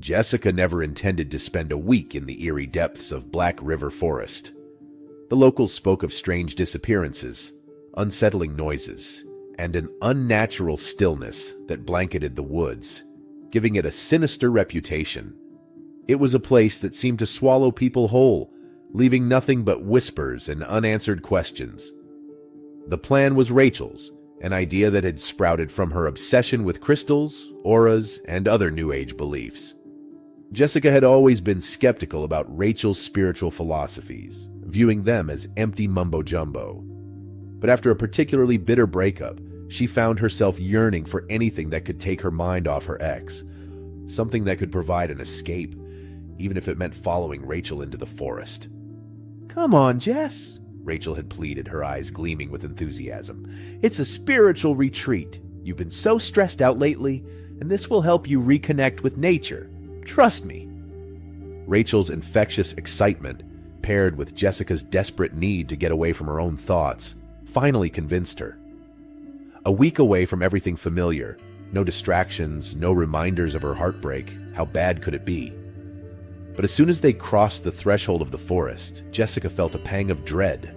Jessica never intended to spend a week in the eerie depths of Black River Forest. The locals spoke of strange disappearances, unsettling noises, and an unnatural stillness that blanketed the woods, giving it a sinister reputation. It was a place that seemed to swallow people whole, leaving nothing but whispers and unanswered questions. The plan was Rachel's, an idea that had sprouted from her obsession with crystals, auras, and other New Age beliefs. Jessica had always been skeptical about Rachel's spiritual philosophies, viewing them as empty mumbo-jumbo. But after a particularly bitter breakup, she found herself yearning for anything that could take her mind off her ex, something that could provide an escape, even if it meant following Rachel into the forest. "Come on, Jess," Rachel had pleaded, her eyes gleaming with enthusiasm. "It's a spiritual retreat. You've been so stressed out lately, and this will help you reconnect with nature. Trust me." Rachel's infectious excitement, paired with Jessica's desperate need to get away from her own thoughts, finally convinced her. A week away from everything familiar, no distractions, no reminders of her heartbreak, how bad could it be? But as soon as they crossed the threshold of the forest, Jessica felt a pang of dread.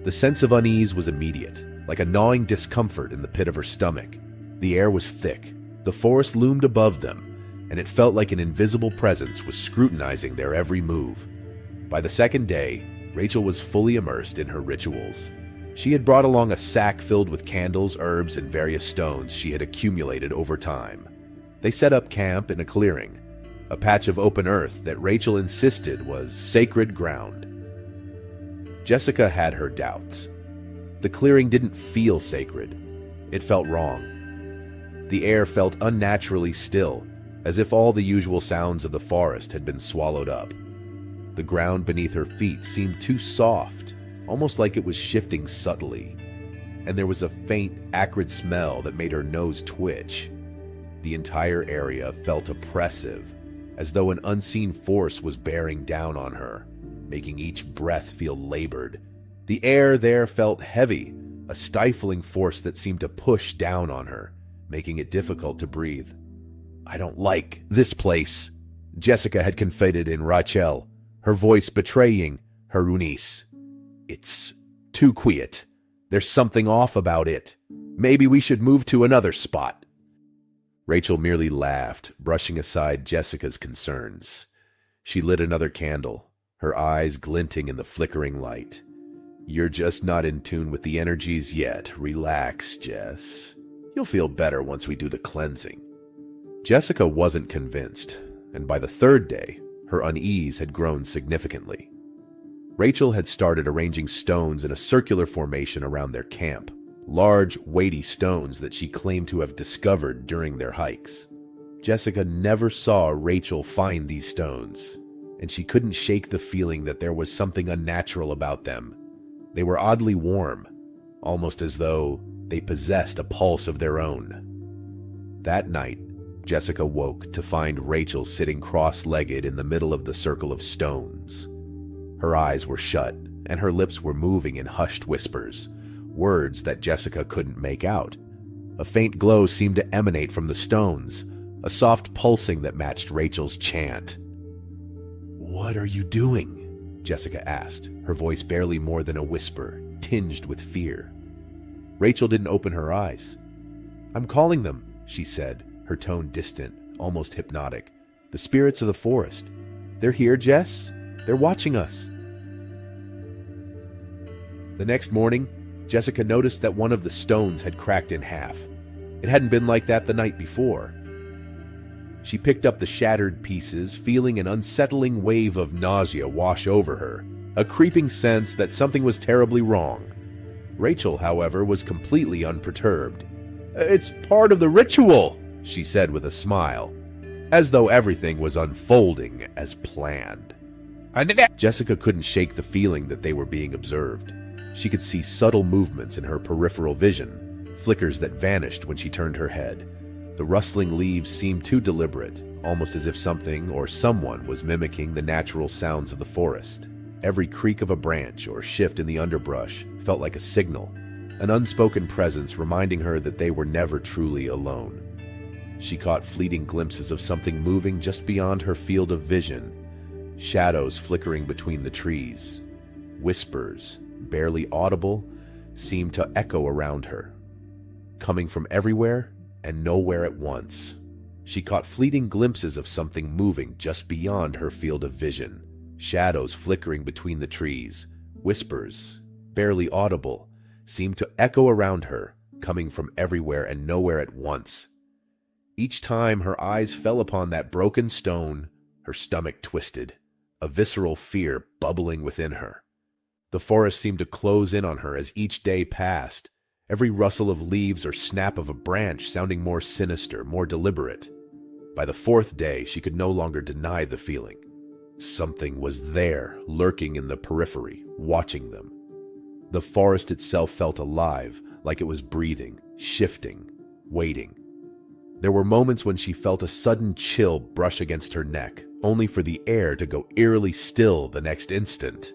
The sense of unease was immediate, like a gnawing discomfort in the pit of her stomach. The air was thick, the forest loomed above them, and it felt like an invisible presence was scrutinizing their every move. By the second day, Rachel was fully immersed in her rituals. She had brought along a sack filled with candles, herbs, and various stones she had accumulated over time. They set up camp in a clearing, a patch of open earth that Rachel insisted was sacred ground. Jessica had her doubts. The clearing didn't feel sacred. It felt wrong. The air felt unnaturally still, as if all the usual sounds of the forest had been swallowed up. The ground beneath her feet seemed too soft, almost like it was shifting subtly, and there was a faint, acrid smell that made her nose twitch. The entire area felt oppressive, as though an unseen force was bearing down on her, making each breath feel labored. The air there felt heavy, a stifling force that seemed to push down on her, making it difficult to breathe. "I don't like this place," Jessica had confided in Rachel, her voice betraying her unease. "It's too quiet. There's something off about it. Maybe we should move to another spot." Rachel merely laughed, brushing aside Jessica's concerns. She lit another candle, her eyes glinting in the flickering light. "You're just not in tune with the energies yet. Relax, Jess. You'll feel better once we do the cleansing." Jessica wasn't convinced, and by the third day, her unease had grown significantly. Rachel had started arranging stones in a circular formation around their camp, large, weighty stones that she claimed to have discovered during their hikes. Jessica never saw Rachel find these stones, and she couldn't shake the feeling that there was something unnatural about them. They were oddly warm, almost as though they possessed a pulse of their own. That night, Jessica woke to find Rachel sitting cross-legged in the middle of the circle of stones. Her eyes were shut, and her lips were moving in hushed whispers, words that Jessica couldn't make out. A faint glow seemed to emanate from the stones, a soft pulsing that matched Rachel's chant. "What are you doing?" Jessica asked, her voice barely more than a whisper, tinged with fear. Rachel didn't open her eyes. "I'm calling them," she said, her tone distant, almost hypnotic. "The spirits of the forest. They're here, Jess. They're watching us." The next morning, Jessica noticed that one of the stones had cracked in half. It hadn't been like that the night before. She picked up the shattered pieces, feeling an unsettling wave of nausea wash over her, a creeping sense that something was terribly wrong. Rachel, however, was completely unperturbed. "It's part of the ritual," she said with a smile, as though everything was unfolding as planned. Jessica couldn't shake the feeling that they were being observed. She could see subtle movements in her peripheral vision, flickers that vanished when she turned her head. The rustling leaves seemed too deliberate, almost as if something or someone was mimicking the natural sounds of the forest. Every creak of a branch or shift in the underbrush felt like a signal, an unspoken presence reminding her that they were never truly alone. She caught fleeting glimpses of something moving just beyond her field of vision, shadows flickering between the trees. Whispers, barely audible, seemed to echo around her, coming from everywhere and nowhere at once. She caught fleeting glimpses of something moving just beyond her field of vision, shadows flickering between the trees. Whispers, barely audible, seemed to echo around her, coming from everywhere and nowhere at once. Each time her eyes fell upon that broken stone, her stomach twisted, a visceral fear bubbling within her. The forest seemed to close in on her as each day passed, every rustle of leaves or snap of a branch sounding more sinister, more deliberate. By the fourth day, she could no longer deny the feeling. Something was there, lurking in the periphery, watching them. The forest itself felt alive, like it was breathing, shifting, waiting. There were moments when she felt a sudden chill brush against her neck, only for the air to go eerily still the next instant.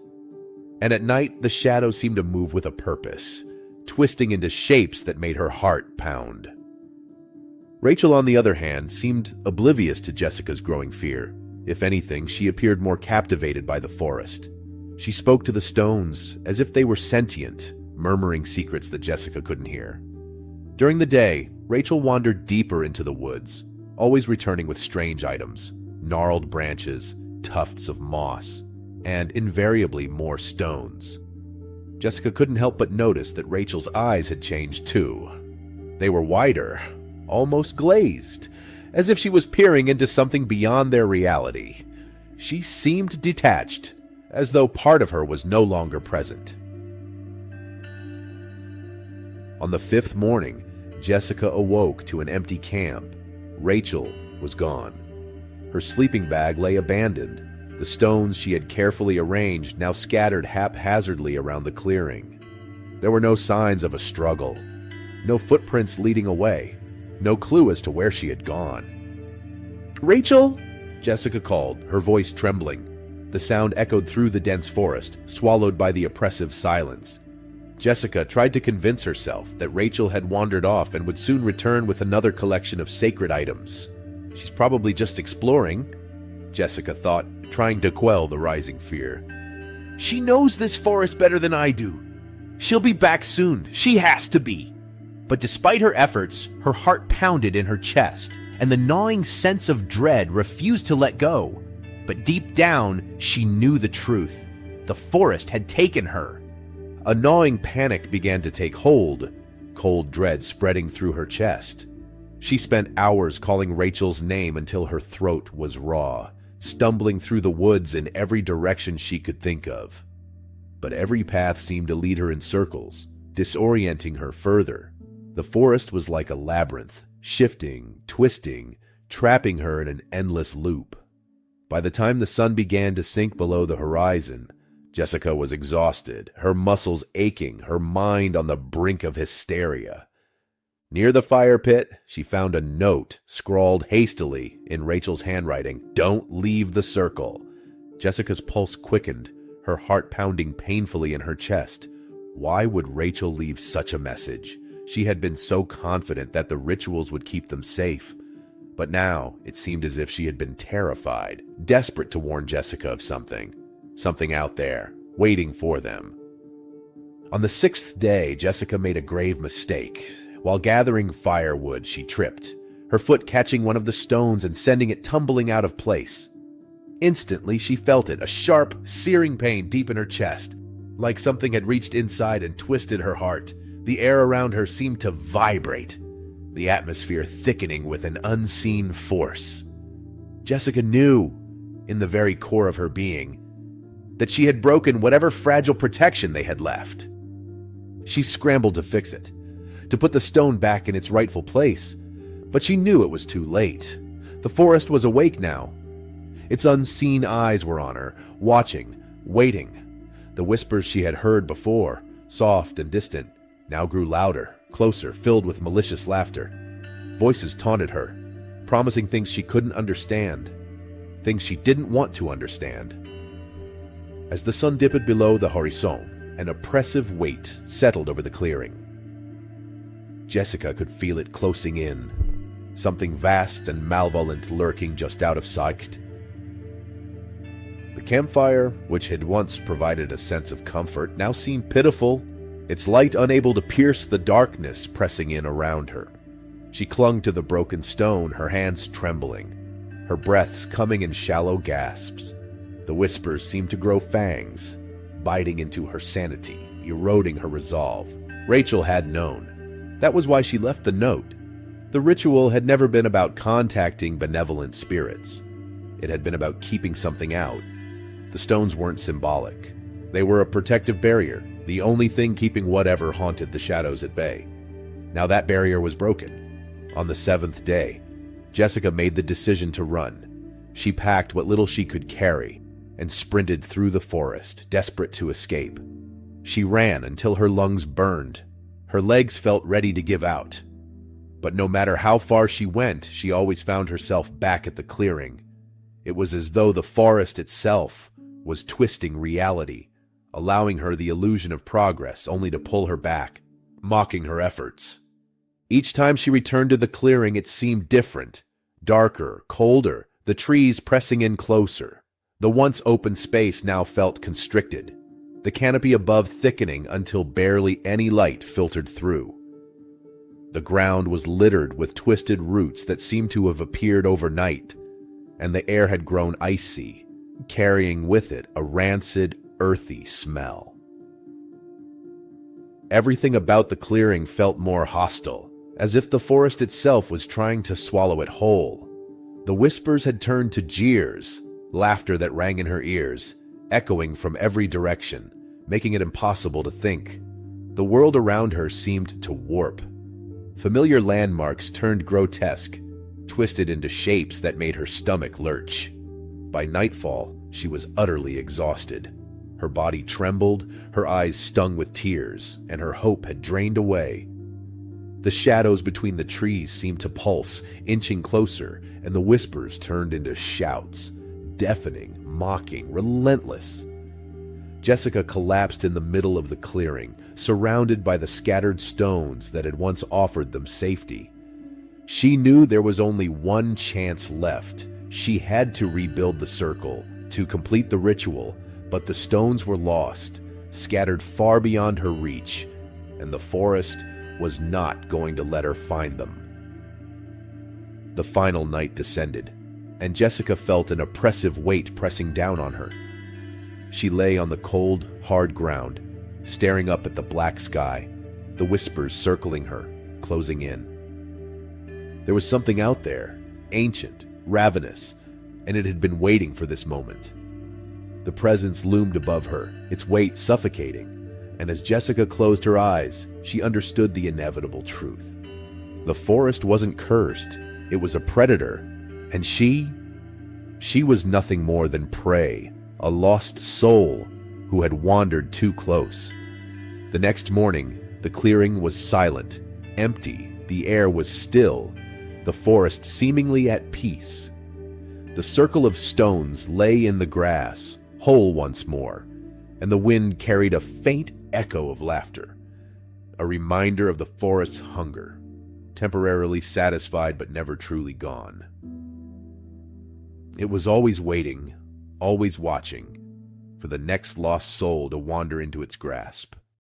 And at night, the shadows seemed to move with a purpose, twisting into shapes that made her heart pound. Rachel, on the other hand, seemed oblivious to Jessica's growing fear. If anything, she appeared more captivated by the forest. She spoke to the stones as if they were sentient, murmuring secrets that Jessica couldn't hear. During the day, Rachel wandered deeper into the woods, always returning with strange items, gnarled branches, tufts of moss, and invariably more stones. Jessica couldn't help but notice that Rachel's eyes had changed too. They were wider, almost glazed, as if she was peering into something beyond their reality. She seemed detached, as though part of her was no longer present. On the fifth morning, Jessica awoke to an empty camp. Rachel was gone. Her sleeping bag lay abandoned, the stones she had carefully arranged now scattered haphazardly around the clearing. There were no signs of a struggle, no footprints leading away, no clue as to where she had gone. "Rachel?" Jessica called, her voice trembling. The sound echoed through the dense forest, swallowed by the oppressive silence. Jessica tried to convince herself that Rachel had wandered off and would soon return with another collection of sacred items. She's probably just exploring, Jessica thought, trying to quell the rising fear. She knows this forest better than I do. She'll be back soon. She has to be. But despite her efforts, her heart pounded in her chest, and the gnawing sense of dread refused to let go. But deep down, she knew the truth. The forest had taken her. A gnawing panic began to take hold, cold dread spreading through her chest. She spent hours calling Rachel's name until her throat was raw, stumbling through the woods in every direction she could think of. But every path seemed to lead her in circles, disorienting her further. The forest was like a labyrinth, shifting, twisting, trapping her in an endless loop. By the time the sun began to sink below the horizon, Jessica was exhausted, her muscles aching, her mind on the brink of hysteria. Near the fire pit, she found a note scrawled hastily in Rachel's handwriting, "Don't leave the circle." Jessica's pulse quickened, her heart pounding painfully in her chest. Why would Rachel leave such a message? She had been so confident that the rituals would keep them safe. But now it seemed as if she had been terrified, desperate to warn Jessica of something out there, waiting for them. On the sixth day, Jessica made a grave mistake. While gathering firewood, she tripped, her foot catching one of the stones and sending it tumbling out of place. Instantly, she felt it, a sharp, searing pain deep in her chest, like something had reached inside and twisted her heart. The air around her seemed to vibrate, the atmosphere thickening with an unseen force. Jessica knew, in the very core of her being, that she had broken whatever fragile protection they had left. She scrambled to fix it, to put the stone back in its rightful place, but she knew it was too late. The forest was awake now. Its unseen eyes were on her, watching, waiting. The whispers she had heard before, soft and distant, now grew louder, closer, filled with malicious laughter. Voices taunted her, promising things she couldn't understand, things she didn't want to understand. As the sun dipped below the horizon, an oppressive weight settled over the clearing. Jessica could feel it closing in, something vast and malevolent lurking just out of sight. The campfire, which had once provided a sense of comfort, now seemed pitiful, its light unable to pierce the darkness pressing in around her. She clung to the broken stone, her hands trembling, her breaths coming in shallow gasps. The whispers seemed to grow fangs, biting into her sanity, eroding her resolve. Rachel had known. That was why she left the note. The ritual had never been about contacting benevolent spirits. It had been about keeping something out. The stones weren't symbolic. They were a protective barrier, the only thing keeping whatever haunted the shadows at bay. Now that barrier was broken. On the 7th day, Jessica made the decision to run. She packed what little she could carry and sprinted through the forest, desperate to escape. She ran until her lungs burned. Her legs felt ready to give out. But no matter how far she went, she always found herself back at the clearing. It was as though the forest itself was twisting reality, allowing her the illusion of progress only to pull her back, mocking her efforts. Each time she returned to the clearing, it seemed different, darker, colder, the trees pressing in closer. The once open space now felt constricted, the canopy above thickening until barely any light filtered through. The ground was littered with twisted roots that seemed to have appeared overnight, and the air had grown icy, carrying with it a rancid, earthy smell. Everything about the clearing felt more hostile, as if the forest itself was trying to swallow it whole. The whispers had turned to jeers, laughter that rang in her ears, echoing from every direction, making it impossible to think. The world around her seemed to warp. Familiar landmarks turned grotesque, twisted into shapes that made her stomach lurch. By nightfall, she was utterly exhausted. Her body trembled, her eyes stung with tears, and her hope had drained away. The shadows between the trees seemed to pulse, inching closer, and the whispers turned into shouts, deafening, mocking, relentless. Jessica collapsed in the middle of the clearing, surrounded by the scattered stones that had once offered them safety. She knew there was only one chance left. She had to rebuild the circle, to complete the ritual, but the stones were lost, scattered far beyond her reach, and the forest was not going to let her find them. The final night descended, and Jessica felt an oppressive weight pressing down on her. She lay on the cold, hard ground, staring up at the black sky, the whispers circling her, closing in. There was something out there, ancient, ravenous, and it had been waiting for this moment. The presence loomed above her, its weight suffocating, and as Jessica closed her eyes, she understood the inevitable truth. The forest wasn't cursed, it was a predator, and she was nothing more than prey, a lost soul who had wandered too close. The next morning, the clearing was silent, empty, the air was still, the forest seemingly at peace. The circle of stones lay in the grass, whole once more, and the wind carried a faint echo of laughter, a reminder of the forest's hunger, temporarily satisfied but never truly gone. It was always waiting, always watching, for the next lost soul to wander into its grasp.